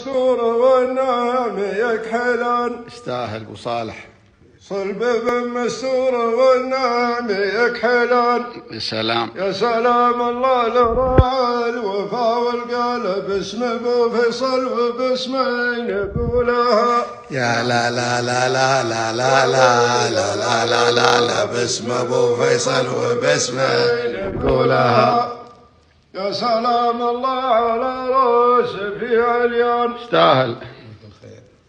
مستورة والنعم يكحلان. استاهل ابو صالح. صلب مستورة والنعم يكحلان. يا سلام يا سلام الله لراعي الوفا والقلب باسم ابو فيصل وباسمين نقولها. يا لا لا لا لا لا لا لا لا لا لا لا لا باسم ابو فيصل وباسمين نقولها. يا سلام الله على راس في عليان. استاهل.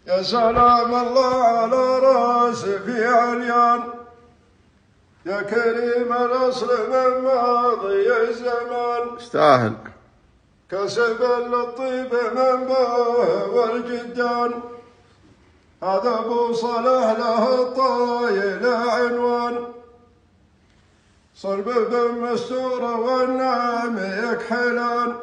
يا سلام الله على راس في عليان. يا كريم الاصل من ماضي الزمان. استاهل. كسب للطيب منبوه والجدان. هذا ابو صلاح له الطايل عنوان. صلب مستورة والنعم يكحلان.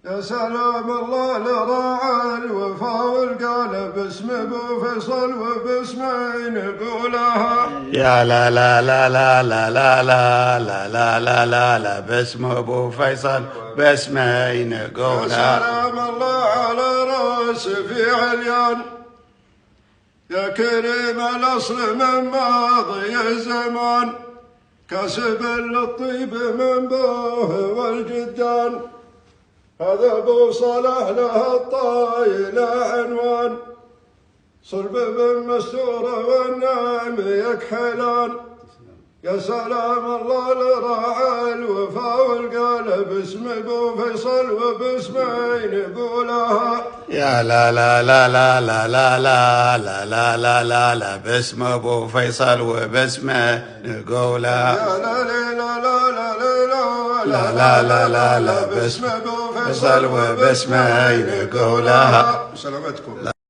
يا سلام الله لراعي الوفا والقلب باسم ابو فيصل وباسمين نقولها. يا لا لا لا لا لا لا لا لا لا لا لا لا باسم ابو فيصل باسمين نقولها. يا سلام الله على راس في عليان. يا كريم الاصل من ماضي الزمان. كسب للطيب منبوه والجدان. هذا ابو صلاح له الطايل عنوان. صلب مستورة والنعم يكحلان. يا سلام الله لراعي الوفا والقلب باسم ابو فيصل وباسمين نقولها. يا لا لا لا لا لا لا لا لا لا لا لا لا باسم ابو فيصل وباسمه نقولها. يا لا لا لا لا لا لا لا لا لا باسم ابو فيصل وباسمه نقولها. سلامتكم.